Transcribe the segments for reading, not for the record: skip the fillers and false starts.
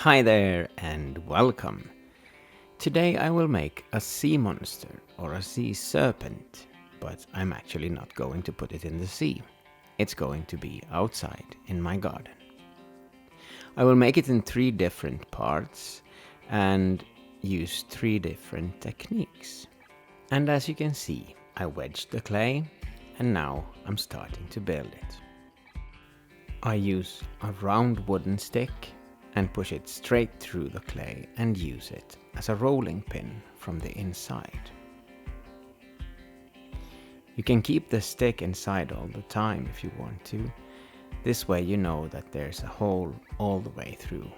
Hi there and welcome. Today I will make a sea monster or a sea serpent, but I'm actually not going to put it in the sea. It's going to be outside in my garden. I will make it in 3 different parts and use 3 different techniques. And as you can see, I wedged the clay and now I'm starting to build it. I use a round wooden stick and push it straight through the clay and use it as a rolling pin from the inside. You can keep the stick inside all the time if you want to. This way you know that there's a hole all the way through.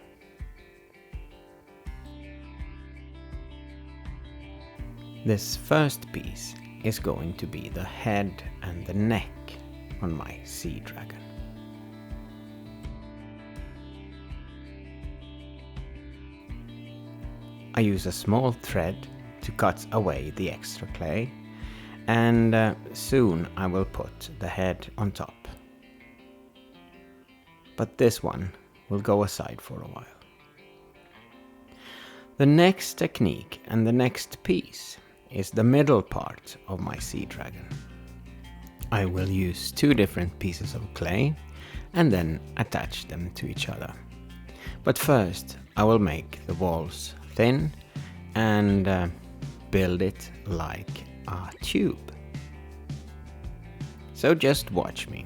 This first piece is going to be the head and the neck on my sea dragon. I use a small thread to cut away the extra clay, and soon I will put the head on top. But this one will go aside for a while. The next technique and the next piece is the middle part of my sea dragon. I will use 2 different pieces of clay and then attach them to each other. But first I will make the walls thin and build it like a tube. So just watch me.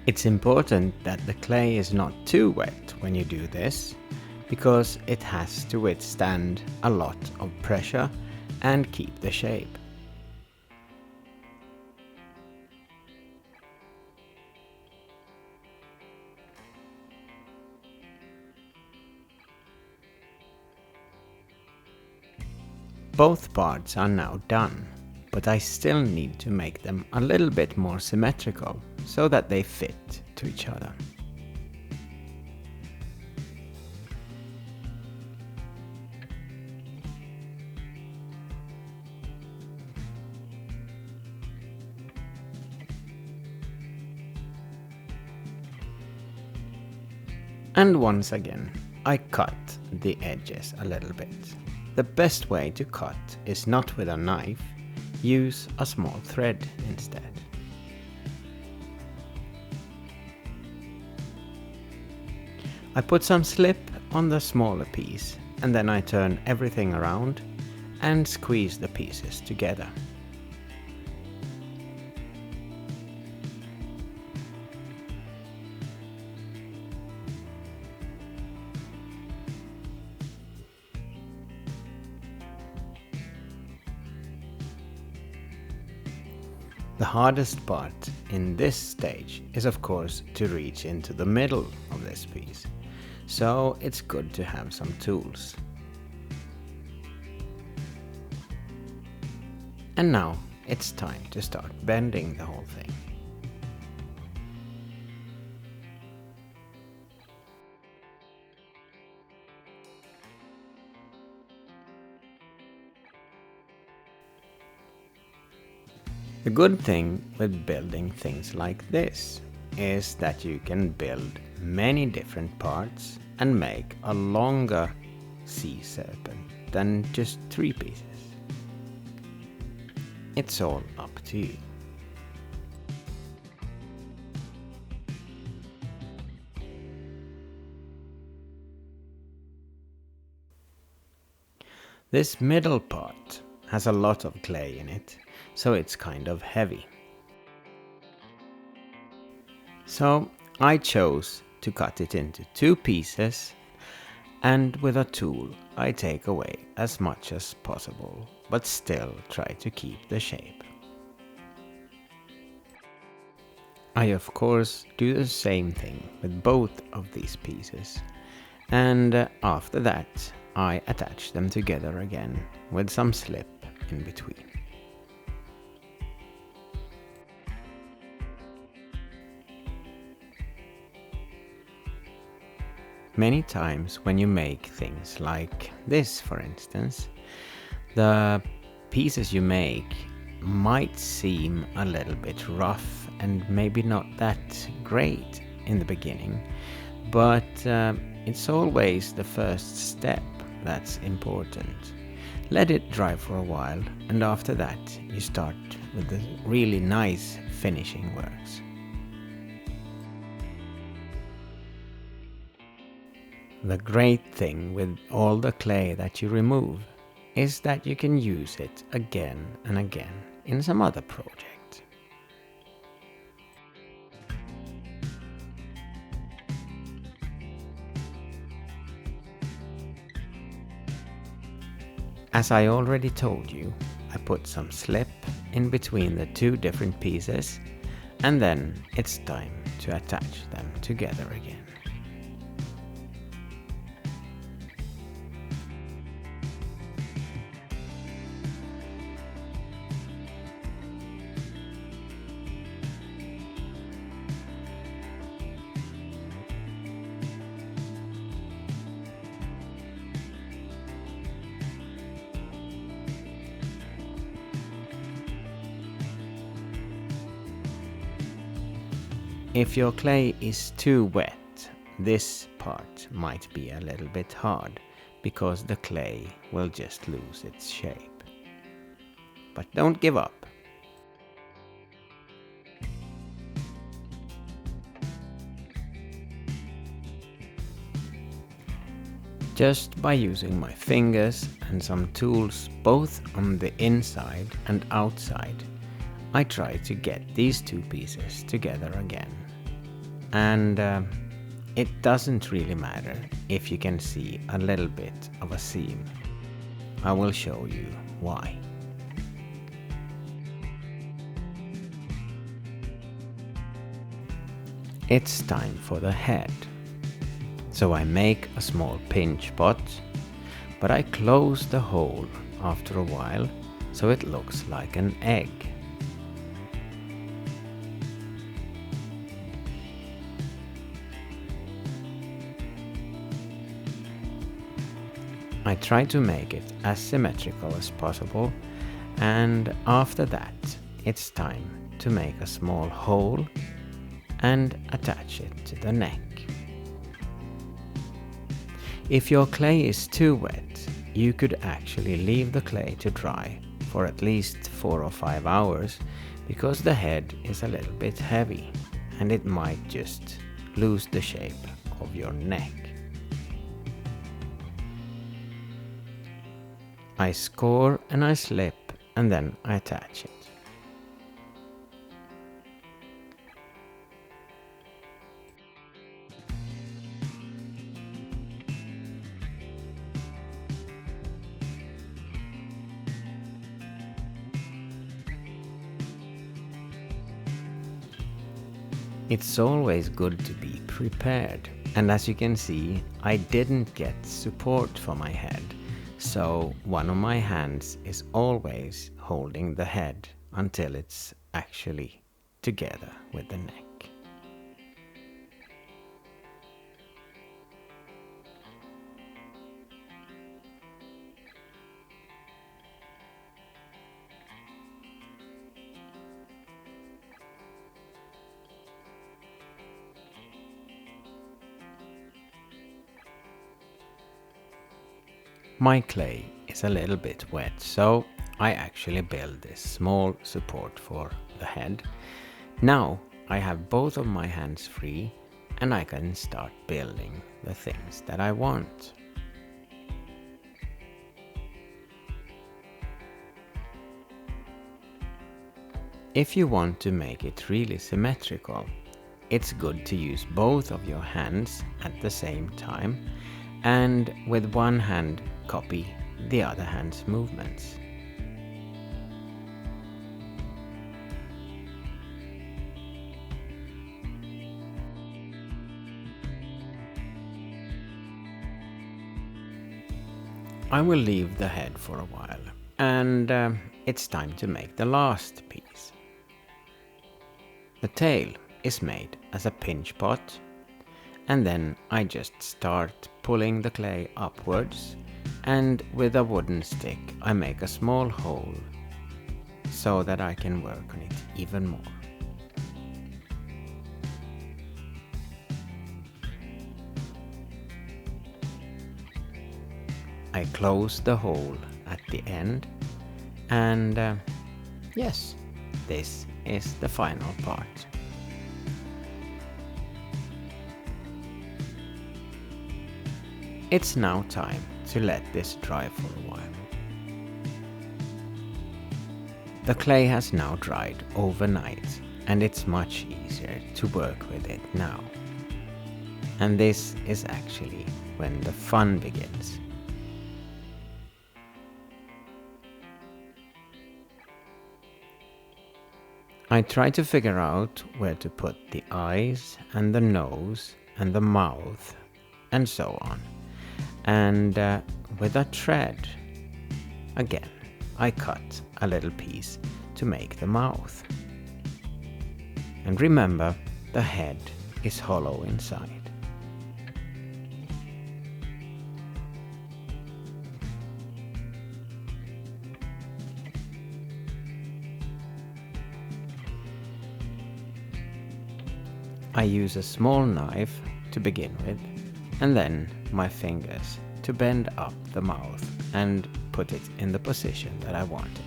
It's important that the clay is not too wet when you do this, because it has to withstand a lot of pressure and keep the shape. Both parts are now done, but I still need to make them a little bit more symmetrical so that they fit to each other. And once again, I cut the edges a little bit. The best way to cut is not with a knife, use a small thread instead. I put some slip on the smaller piece and then I turn everything around and squeeze the pieces together. The hardest part in this stage is of course to reach into the middle of this piece, so it's good to have some tools. And now it's time to start bending the whole thing. The good thing with building things like this is that you can build many different parts and make a longer sea serpent than just 3 pieces. It's all up to you. This middle part has a lot of clay in it, so it's kind of heavy. So I chose to cut it into 2 pieces, and with a tool I take away as much as possible, but still try to keep the shape. I of course do the same thing with both of these pieces, and after that I attach them together again with some slip in between. many times when you make things like this, for instance, the pieces you make might seem a little bit rough and maybe not that great in the beginning, but it's always the first step that's important. Let it dry for a while, and after that you start with the really nice finishing works. The great thing with all the clay that you remove is that you can use it again and again in some other project. As I already told you, I put some slip in between the two different pieces, and then it's time to attach them together again. If your clay is too wet, this part might be a little bit hard because the clay will just lose its shape. But don't give up. Just by using my fingers and some tools both on the inside and outside, I try to get these two pieces together again. And it doesn't really matter if you can see a little bit of a seam. I will show you why. It's time for the head. So I make a small pinch pot, but I close the hole after a while so it looks like an egg. I try to make it as symmetrical as possible, and after that it's time to make a small hole and attach it to the neck. If your clay is too wet, you could actually leave the clay to dry for at least 4 or 5 hours, because the head is a little bit heavy and it might just lose the shape of your neck. I score and I slip and then I attach it. It's always good to be prepared, and as you can see, I didn't get support for my head. So one of my hands is always holding the head until it's actually together with the neck. My clay is a little bit wet, so I actually build this small support for the head. Now I have both of my hands free and I can start building the things that I want. If you want to make it really symmetrical, it's good to use both of your hands at the same time, and with one hand copy the other hand's movements. I will leave the head for a while, and it's time to make the last piece. The tail is made as a pinch pot, and then I just start pulling the clay upwards, and with a wooden stick I make a small hole so that I can work on it even more. I close the hole at the end, and yes, this is the final part. It's now time to let this dry for a while. The clay has now dried overnight, and it's much easier to work with it now. And this is actually when the fun begins. I try to figure out where to put the eyes and the nose and the mouth and so on. And with a thread, again, I cut a little piece to make the mouth. And remember, the head is hollow inside. I use a small knife to begin with, and then my fingers to bend up the mouth and put it in the position that I want it.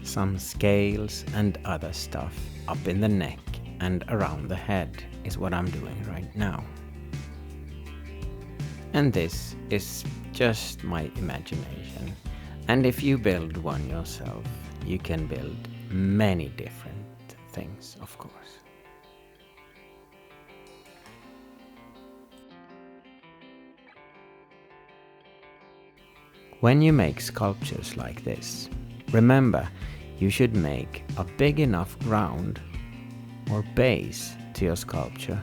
Some scales and other stuff up in the neck and around the head is what I'm doing right now. And this is just my imagination. And if you build one yourself, you can build many different things, of course. When you make sculptures like this, remember, you should make a big enough ground or base to your sculpture,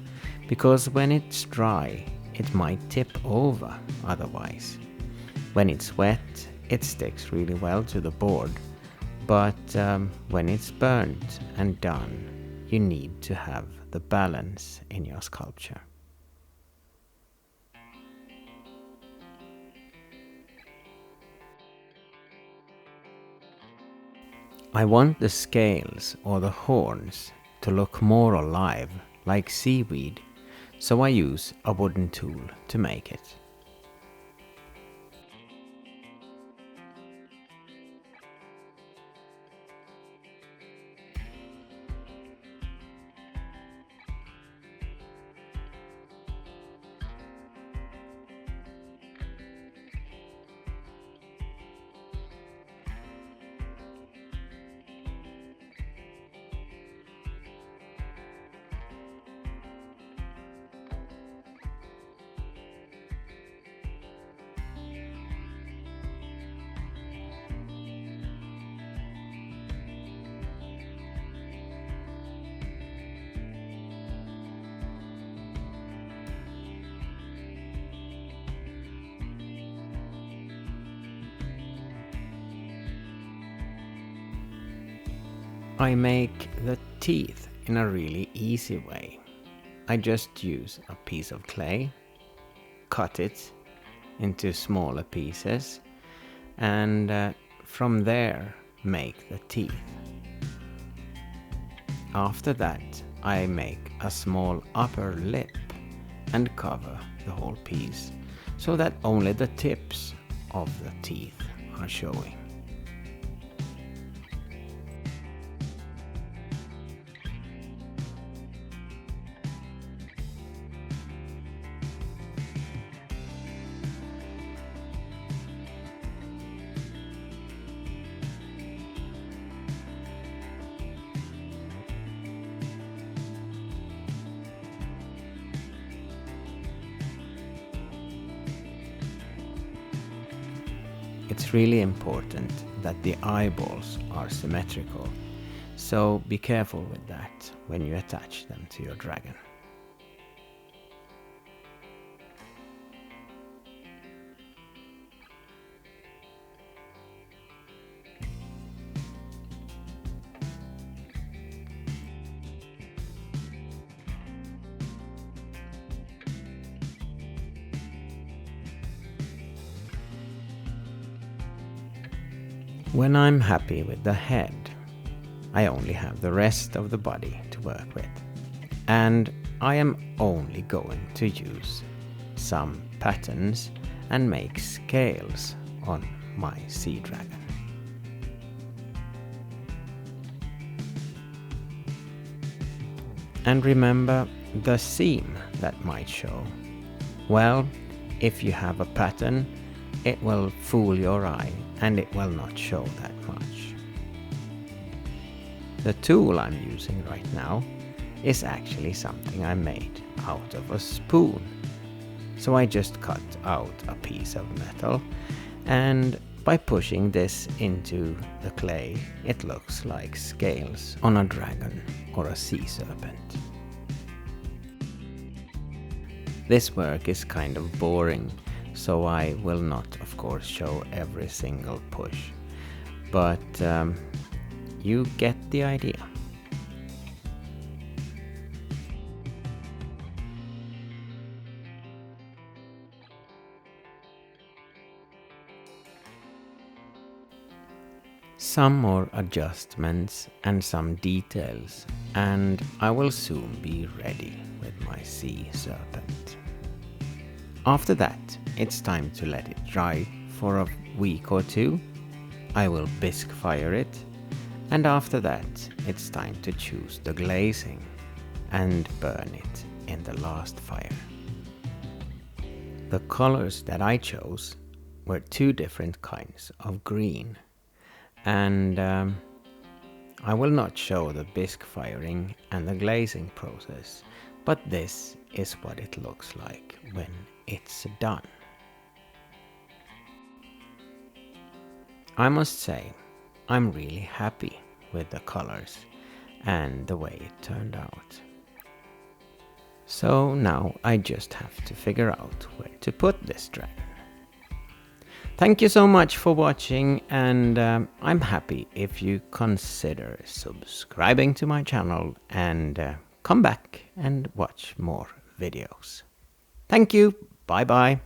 because when it's dry, it might tip over otherwise. When it's wet, it sticks really well to the board, but when it's burnt and done, you need to have the balance in your sculpture. I want the scales or the horns to look more alive, like seaweed, so I use a wooden tool to make it. I make the teeth in a really easy way. I just use a piece of clay, cut it into smaller pieces, and from there make the teeth. After that, I make a small upper lip and cover the whole piece so that only the tips of the teeth are showing. it's really important that the eyeballs are symmetrical, so be careful with that when you attach them to your dragon. When I'm happy with the head, I only have the rest of the body to work with. And I am only going to use some patterns and make scales on my sea dragon. And remember the seam that might show. Well, if you have a pattern, it will fool your eye and it will not show that much. The tool I'm using right now is actually something I made out of a spoon. So I just cut out a piece of metal, and by pushing this into the clay, it looks like scales on a dragon or a sea serpent. This work is kind of boring, so I will not, of course, show every single push, but you get the idea. Some more adjustments and some details, and I will soon be ready with my sea serpent. After that, it's time to let it dry for a week or two. I will bisque fire it, and after that, it's time to choose the glazing and burn it in the last fire. The colors that I chose were two different kinds of green, and I will not show the bisque firing and the glazing process, but this is what it looks like when it's done. I must say, I'm really happy with the colors and the way it turned out. So now I just have to figure out where to put this dragon. Thank you so much for watching, and I'm happy if you consider subscribing to my channel and come back and watch more videos. Thank you. Bye bye.